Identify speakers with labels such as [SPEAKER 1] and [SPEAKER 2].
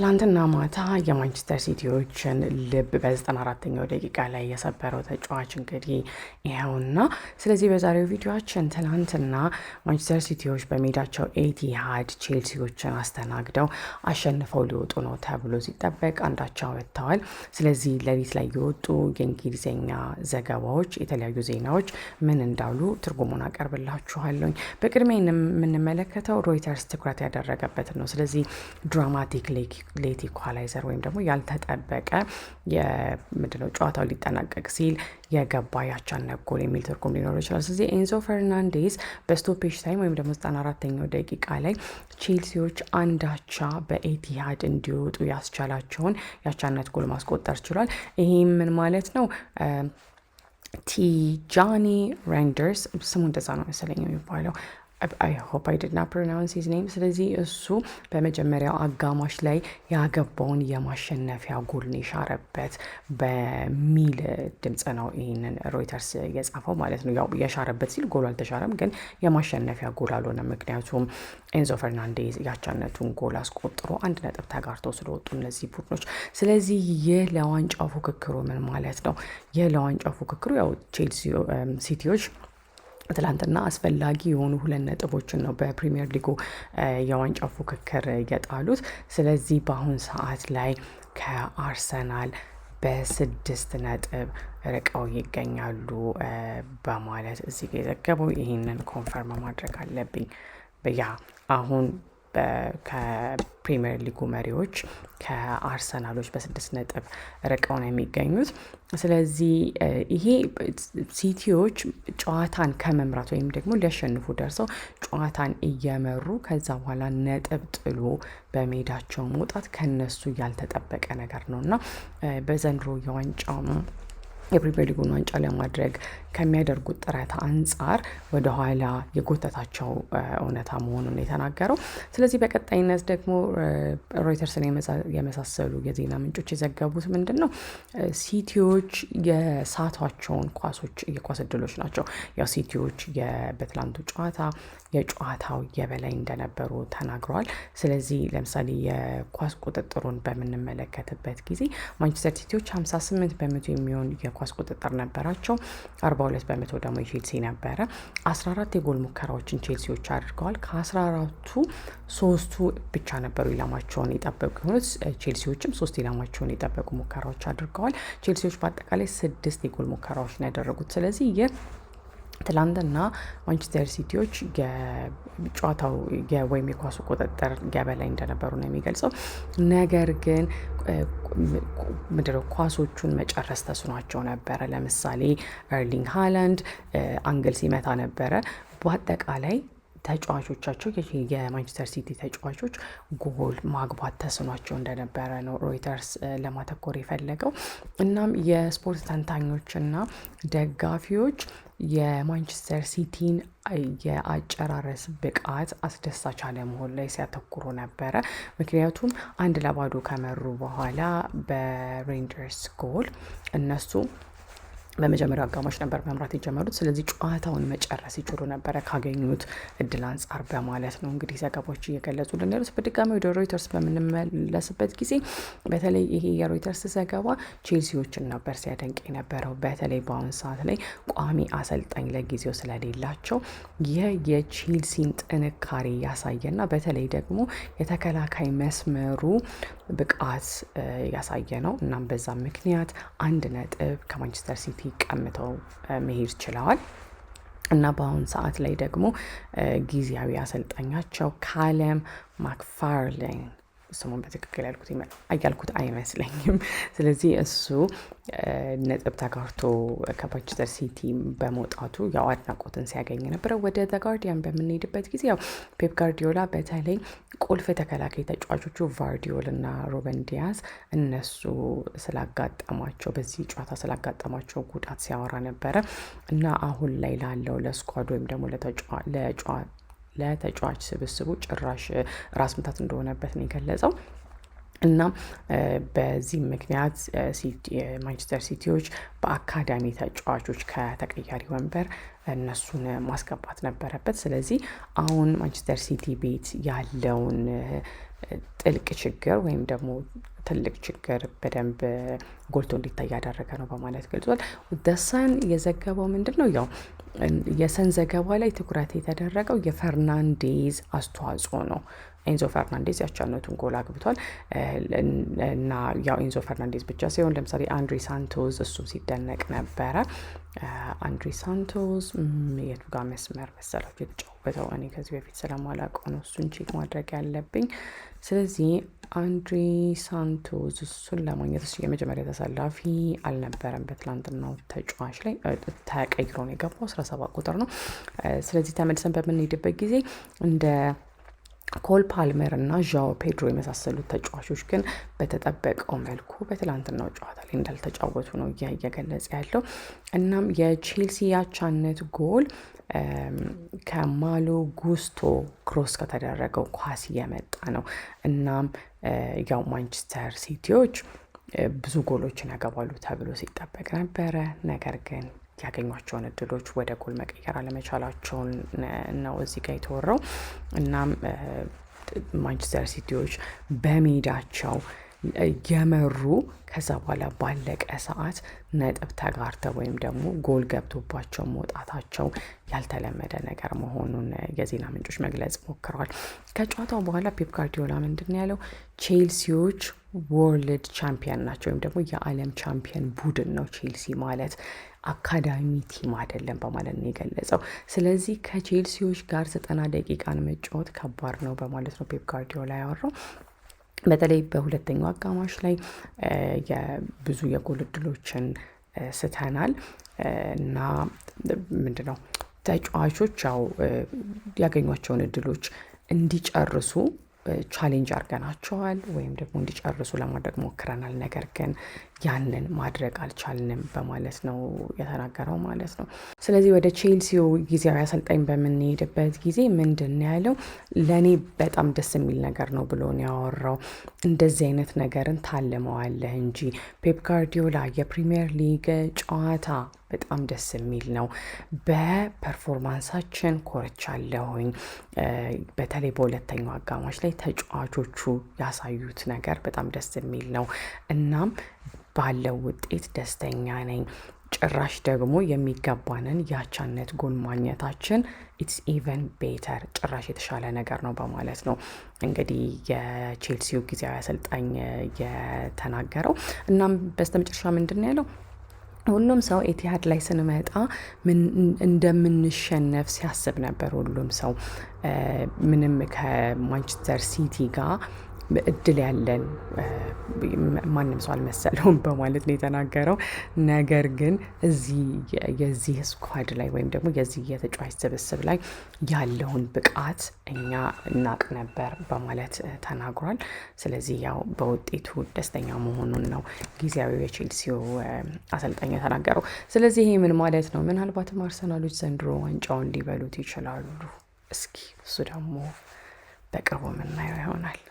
[SPEAKER 1] ትላንትና ማታ የማንቸስተር ሲቲዎችን ልብ በ94ኛው ደቂቃ ላይ የሰበረው ተጫዋች እንግዲህ ይኸውና። ስለዚህ በዛሬው ቪዲዮችን ትላንትና ማንቸስተር ሲቲዎች በሜዳቸው ኤቲሃድ ቼልሲዎችን አስተናግደው አሸንፈው ሊወጡ ነው ተብሎ ሲጠበቅ አንዳቸው ወጥተዋል። ስለዚህ ሌሊት ላይ የወጡ የእንግሊዝኛ ዘገባዎች፣ የተለያዩ ዜናዎች ምን እንዳሉ ትርጉሙን አቀርብላችኋለሁ። በቅድሚያ የምንመለከተው ሮይተርስ ትኩረት ያደረገበትን ነው። ስለዚህ ድራማቲክ ሌት ኢኳላይዘር ወይም ደግሞ ያልተጠበቀ የምንድነው ጨዋታው ሊጠናቀቅ ሲል የገባ ያቻነት ጎል የሚል ትርጉም ሊኖር ይችላል። ስለዚህ ኤንዞ ፈርናንዴዝ በስቶፔጅ ታይም ወይም ደግሞ 94ኛው ደቂቃ ላይ ቼልሲዎች አንዳቻ በኤቲሃድ እንዲወጡ ያስቻላቸውን ያቻነት ጎል ማስቆጠር ችሏል። ይሄም ምን ማለት ነው? ቲጃኒ ሬንደርስ ስሙ እንደዛ ነው መሰለኝ የሚባለው። I hope I did not pronounce his name። ስለዚህ እሱ በመጀመሪያው አጋማሽ ላይ ያገባውን የማሸነፊያ ጎልን የሻረበት በሚል ድምጽ ነው ይህንን ሮይተርስ የጻፈው ማለት ነው። ያው የሻረበት ሲል ጎል አልተሻረም፣ ግን የማሸነፊያ ጎል አልሆነ። ምክንያቱም ኤንዞ ፈርናንዴዝ ያቻነቱን ጎል አስቆጥሮ 1 ነጥብ ተጋርተው ስለወጡ እነዚህ ቡድኖች። ስለዚህ ይህ ለዋንጫው ፉክክሩ ምን ማለት ነው? ይህ ለዋንጫው ፉክክሩ ያው ቼልሲ ሲቲዎች ትላንትና አስፈላጊ የሆኑ 2 ነጥቦችን ነው በፕሪሚየር ሊጉ የዋንጫ ፉክክር የጣሉት። ስለዚህ በአሁን ሰዓት ላይ ከአርሰናል በ6 ነጥብ ርቀው ይገኛሉ በማለት እዚህ ጋር የዘገበው። ይህንን ኮንፈርም ማድረግ አለብኝ። ያ አሁን ከፕሪሚየር ሊጉ መሪዎች ከአርሰናሎች በ6 ነጥብ ርቀው ነው የሚገኙት። ስለዚህ ይሄ ሲቲዎች ጨዋታን ከመምራት ወይም ደግሞ ሊያሸንፉ ደርሰው ጨዋታን እየመሩ ከዛ በኋላ ነጥብ ጥሎ በሜዳቸው መውጣት ከነሱ ያልተጠበቀ ነገር ነው እና በዘንድሮ የዋንጫው የፕሪሚየር ሊጉን ዋንጫ ለማድረግ ከሚያደርጉት ጥረት አንጻር ወደ ኋላ የጎተታቸው እውነታ መሆኑን የተናገረው። ስለዚህ በቀጣይነት ደግሞ ሮይተርስን የመሳሰሉ የዜና ምንጮች የዘገቡት ምንድን ነው? ሲቲዎች የሳቷቸውን የኳስ እድሎች ናቸው። ያው ሲቲዎች በትላንቱ ጨዋታ የጨዋታው የበላይ እንደነበሩ ተናግረዋል። ስለዚህ ለምሳሌ የኳስ ቁጥጥሩን በምንመለከትበት ጊዜ ማንቸስተር ሲቲዎች 58 በመቶ የሚሆን የኳስ ቁጥጥር ነበራቸው። 42 በመቶ ደግሞ የቼልሲ ነበረ። 14 የጎል ሙከራዎችን ቼልሲዎች አድርገዋል። ከ14ቱ 3ቱ ብቻ ነበሩ ኢላማቸውን የጠበቁ የሆኑት። ቼልሲዎችም 3 ኢላማቸውን የጠበቁ ሙከራዎች አድርገዋል። ቼልሲዎች በአጠቃላይ 6 የጎል ሙከራዎች ነው ያደረጉት። ስለዚህ ትላንትና ማንቸስተር ሲቲዎች ጨዋታው ወይም የኳሱ ቁጥጥር የበላይ እንደነበሩ ነው የሚገልጸው። ነገር ግን ኳሶቹን መጨረስ ተስኗቸው ነበረ። ለምሳሌ ኤርሊንግ ሃላንድ አንግል ሲመታ ነበረ። በአጠቃላይ ተጫዋቾቻቸው የማንቸስተር ሲቲ ተጫዋቾች ጎል ማግባት ተስኗቸው እንደነበረ ነው ሮይተርስ ለማተኮር የፈለገው። እናም የስፖርት ተንታኞችና ደጋፊዎች የማንቸስተር ሲቲን የአጨራረስ ብቃት አስደሳች አለመሆን ላይ ሲያተኩሩ ነበረ። ምክንያቱም 1-0 ከመሩ በኋላ በሬንጀርስ ጎል እነሱ በመጀመሪያው አጋማሽ ነበር መምራት የጀመሩት። ስለዚህ ጨዋታውን መጨረስ ይችሉ ነበረ ካገኙት እድል አንጻር በማለት ነው እንግዲህ ዘገባዎች እየገለጹልን ያሉት። በድጋሚ ወደ ሮይተርስ በምንመለስበት ጊዜ በተለይ ይሄ የሮይተርስ ዘገባ ቼልሲዎችን ነበር ሲያደንቅ የነበረው። በተለይ በአሁኑ ሰዓት ላይ ቋሚ አሰልጣኝ ለጊዜው ስለሌላቸው ይህ የቼልሲን ጥንካሬ ያሳየና በተለይ ደግሞ የተከላካይ መስመሩ ብቃት ያሳየ ነው። እናም በዛ ምክንያት 1 ነጥብ ከማንቸስተር ሲቲ ቀምተው መሄድ ችለዋል። እና በአሁን ሰዓት ላይ ደግሞ ጊዜያዊ አሰልጣኛቸው ካለም ማክፋርሌን ስሙን በትክክል ያልኩት አይመስለኝም። ስለዚህ እሱ ነጥብ ተጋርቶ ከማንቸስተር ሲቲ በመውጣቱ ያው አድናቆትን ሲያገኝ ነበረ። ወደ ዘ ጋርዲያን በምንሄድበት ጊዜ ያው ፔፕ ጋርዲዮላ በተለይ ቁልፍ ተከላካይ ተጫዋቾቹ ቫርዲዮል እና ሩበን ዲያስ እነሱ በዚህ ጨዋታ ስላጋጠማቸው ጉዳት ሲያወራ ነበረ እና አሁን ላይ ላለው ለስኳድ ወይም ደግሞ ለተጫዋች ስብስቡ ጭራሽ ራስ ምታት እንደሆነበት ነው የገለጸው። እና በዚህ ምክንያት ማንቸስተር ሲቲዎች በአካዳሚ ተጫዋቾች ከተቀያሪ ወንበር እነሱን ማስገባት ነበረበት። ስለዚህ አሁን ማንቸስተር ሲቲ ቤት ያለውን ጥልቅ ችግር ወይም ደግሞ ትልቅ ችግር በደንብ ጎልቶ እንዲታይ ያደረገ ነው በማለት ገልጿል። ደሳን የዘገበው ምንድን ነው? ያው የሰን ዘገባ ላይ ትኩረት የተደረገው የፈርናንዴዝ አስተዋጽኦ ነው። ኤንዞ ፈርናንዴዝ ያቻነቱን ጎል አግብቷል እና ያው ኤንዞ ፈርናንዴዝ ብቻ ሲሆን ለምሳሌ አንድሪ ሳንቶስ እሱም ሲደነቅ ነበረ። አንድሪ ሳንቶስ የቱ ጋር መስመር መሰላችሁ የተጫወተው? እኔ ከዚህ በፊት ስለማላውቀው ነው እሱን ቼክ ማድረግ ያለብኝ። ስለዚህ አንድሪ ሳንቶስ እሱን ለማግኘት እሱ የመጀመሪያ ተሰላፊ አልነበረም በትላንትናው ተጫዋች ላይ ተቀይሮ ነው የገባው። 17 ቁጥር ነው። ስለዚህ ተመልሰን በምንሄድበት ጊዜ እንደ ኮል ፓልመር እና ዣኦ ፔድሮ የመሳሰሉት ተጫዋቾች ግን በተጠበቀው መልኩ በትላንትናው ጨዋታ ላይ እንዳልተጫወቱ ነው እየገለጸ ያለው። እናም የቼልሲ ያቻነት ጎል ከማሎ ጉስቶ ክሮስ ከተደረገው ኳስ የመጣ ነው። እናም ያው ማንቸስተር ሲቲዎች ብዙ ጎሎችን ያገባሉ ተብሎ ሲጠበቅ ነበረ። ነገር ግን ያገኟቸውን እድሎች ወደ ጎል መቀየር አለመቻላቸውን ነው እዚህ ጋር የተወራው። እናም ማንቸስተር ሲቲዎች በሜዳቸው የመሩ ከዛ በኋላ ባለቀ ሰዓት ነጥብ ተጋርተው ወይም ደግሞ ጎል ገብቶባቸው መውጣታቸው ያልተለመደ ነገር መሆኑን የዜና ምንጮች መግለጽ ሞክረዋል። ከጨዋታው በኋላ ፔፕ ጋርዲዮላ ምንድን ያለው? ቼልሲዎች ወርልድ ቻምፒየን ናቸው ወይም ደግሞ የዓለም ቻምፒየን ቡድን ነው ቼልሲ ማለት አካዳሚ ቲም አይደለም በማለት ነው የገለጸው። ስለዚህ ከቼልሲዎች ጋር 90 ደቂቃን መጫወት ከባድ ነው በማለት ነው ፔፕ ጋርዲዮላ ያወራው። በተለይ በሁለተኛው አጋማሽ ላይ ብዙ የጎል እድሎችን ስተናል እና ምንድነው ተጫዋቾች ያው ያገኟቸውን እድሎች እንዲጨርሱ ቻሌንጅ አድርገናቸዋል ወይም ደግሞ እንዲጨርሱ ለማድረግ ሞክረናል። ነገር ግን ያንን ማድረግ አልቻልንም በማለት ነው የተናገረው ማለት ነው። ስለዚህ ወደ ቼልሲው ጊዜያዊ አሰልጣኝ በምንሄድበት ጊዜ ምንድን ያለው? ለእኔ በጣም ደስ የሚል ነገር ነው ብሎ ነው ያወራው። እንደዚህ አይነት ነገርን ታልመዋለህ እንጂ ፔፕ ጋርዲዮላ የፕሪሚየር ሊግ ጨዋታ በጣም ደስ የሚል ነው። በፐርፎርማንሳችን ኮርቻለሁኝ። በተለይ በሁለተኛው አጋማሽ ላይ ተጫዋቾቹ ያሳዩት ነገር በጣም ደስ የሚል ነው። እናም ባለው ውጤት ደስተኛ ነኝ። ጭራሽ ደግሞ የሚገባንን የአቻነት ጎል ማግኘታችን ኢትስ ኢቨን ቤተር ጭራሽ የተሻለ ነገር ነው በማለት ነው እንግዲህ የቼልሲው ጊዜያዊ አሰልጣኝ የተናገረው። እናም በስተመጨረሻ ምንድን ያለው? ሁሉም ሰው ኤቲሃድ ላይ ስንመጣ እንደምንሸነፍ ሲያስብ ነበር። ሁሉም ሰው ምንም ከማንቸስተር ሲቲ ጋር እድል ያለን ማንም ሰው አልመሰለውም በማለት ነው የተናገረው። ነገር ግን የዚህ ስኳድ ላይ ወይም ደግሞ የዚህ የተጫዋች ስብስብ ላይ ያለውን ብቃት እኛ እናቅ ነበር በማለት ተናግሯል። ስለዚህ ያው በውጤቱ ደስተኛ መሆኑን ነው ጊዜያዊ የቼልሲው አሰልጣኝ የተናገረው። ስለዚህ ይሄ ምን ማለት ነው? ምናልባትም አርሰናሎች ዘንድሮ ዋንጫውን ሊበሉት ይችላሉ። እስኪ እሱ ደግሞ በቅርቡ የምናየው ይሆናል።